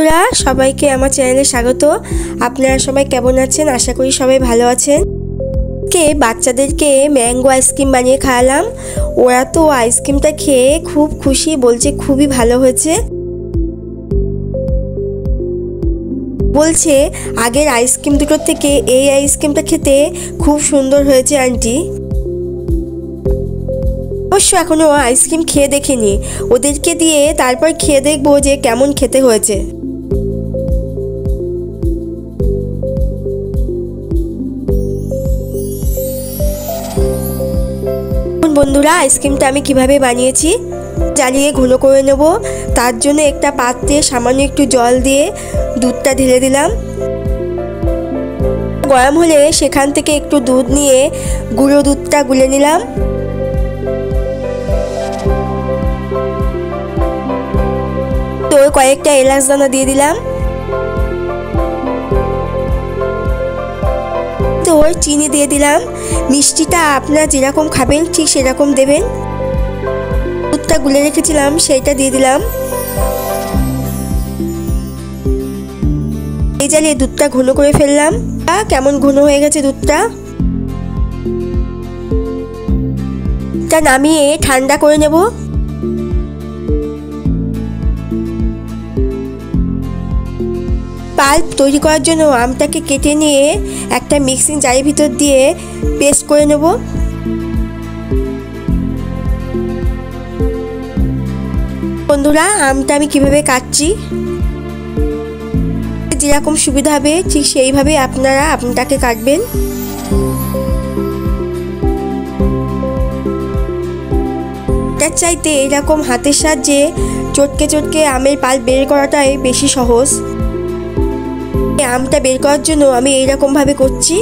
বন্ধুরা সবাইকে আমার চ্যানেলে স্বাগত। আপনারা সবাই কেমন আছেন? আশা করি সবাই ভালো আছেন। বাচ্চাদেরকে ম্যাঙ্গো আইসক্রিম বানিয়ে খাওয়ালাম। ওরা তো আইসক্রিমটা খেয়ে খুব খুশি, বলছে খুবই ভালো হয়েছে। বলছে আগের আইসক্রিম দুটোর থেকে এই আইসক্রিমটা খেতে খুব সুন্দর হয়েছে আন্টি। অবশ্য এখনো আইসক্রিম খেয়ে দেখিনি, ওদেরকে দিয়ে তারপর খেয়ে দেখবো যে কেমন খেতে হয়েছে। বন্ধুরা আইসক্রিমটা আমি কিভাবে বানিয়েছি জ্বালিয়ে ঘন করে নেব। তার জন্য একটা পাত্রে সামান্য একটু জল দিয়ে দুধটা ঢেলে দিলাম। গরম হলে সেখান থেকে একটু দুধ নিয়ে গুঁড়ো দুধটা গুলে নিলাম। তো কয়েকটা এলাচ দানা দিয়ে দিলাম। তো চিনি দিয়ে দিলাম। মিষ্টিটা আপনারা যেরকম খাবেন ঠিক সেরকম দেবেন। দুধটা গুলে রেখেছিলাম সেইটা দিয়ে দিলাম। এই জ্বালিয়ে দুধটা ঘন করে ফেললাম। কেমন ঘন হয়ে গেছে দুধটা। নামিয়ে ঠান্ডা করে নেব। পাল্প তৈরি করার জন্য আমটাকে কেটে নিয়ে একটা মিক্সিং জারের ভিতর দিয়ে পেস্ট করে নেব। বন্ধুরা আমটা আমি কিভাবে কাটছি, যেরকম সুবিধা হবে ঠিক সেইভাবে আপনারা আমটাকে কাটবেন। তার চাইতে এরকম হাতের সাহায্যে চটকে চটকে আমের পাল্প বের করাটাই বেশি সহজ। আমটা বের করার জন্য আমি এইরকম ভাবে করছি।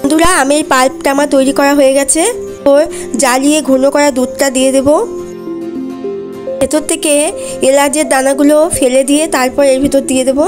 বন্ধুরা আমের পাল্পটা আমার তৈরি করা হয়ে গেছে। জ্বালিয়ে ঘন করা দুধটা দিয়ে দেব। ভেতর থেকে এলাচের দানাগুলো ফেলে দিয়ে তারপর এর ভিতর দিয়ে দেব।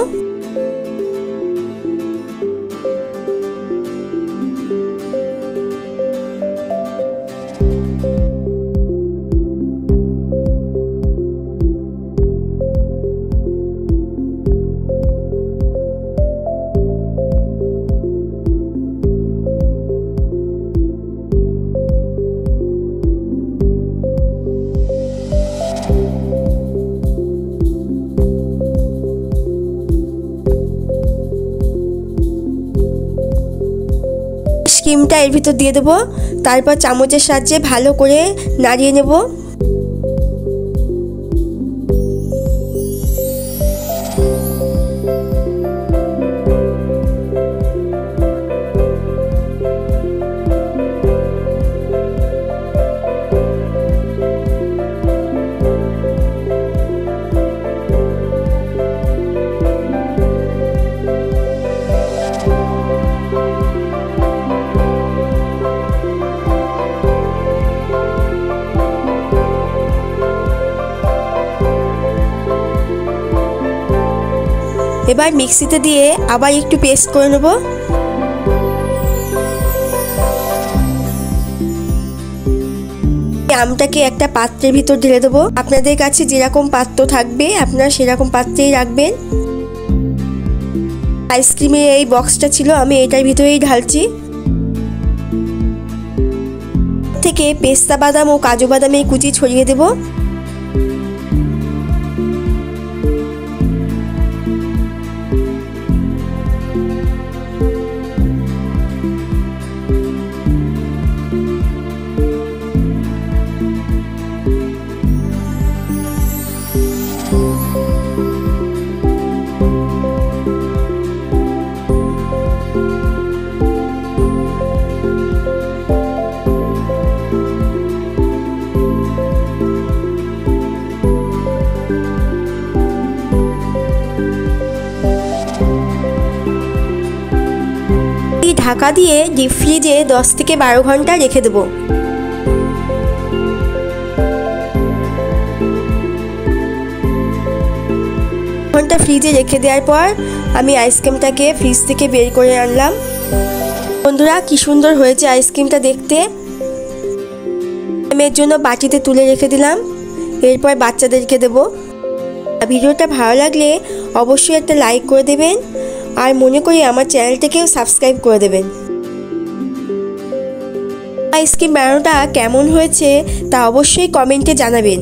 ক্রিমটা এর ভিতর দিয়ে দেবো। তারপর চামচের সাহায্যে ভালো করে নাড়িয়ে নেব। এবার মিক্সিতে দিয়ে আবার একটু পেস্ট করে নেব। আমটাকে একটা পাত্রের ভিতর ঢেলে দেবো। আপনাদের কাছে যেরকম পাত্র থাকবে আপনারা সেরকম পাত্রেই রাখবেন। আইসক্রিমের এই বক্সটা ছিল, আমি এটার ভিতরেই ঢালছি। থেকে পেস্তা বাদাম ও কাজু বাদামের কুচি ছড়িয়ে দেব। ঢাকা দিয়ে ডিপ ফ্রিজে 10 থেকে 12 ঘন্টা রেখে দেবো। ঘন্টা ফ্রিজে রেখে দেওয়ার পর আমি আইসক্রিমটাকে ফ্রিজ থেকে বের করে আনলাম। বন্ধুরা, কি সুন্দর হয়েছে আইসক্রিমটা দেখতে। আমি এর জন্য বাটিতে তুলে রেখে দিলাম। এরপর বাচ্চাদেরকে দেবো। ভিডিওটা ভালো লাগলে অবশ্যই একটা লাইক করে দেবেন, আর মনে করি আমার চ্যানেলটাকেও সাবস্ক্রাইব করে দেবেন। আইসক্রিম বানানোটা কেমন হয়েছে তা অবশ্যই কমেন্টে জানাবেন।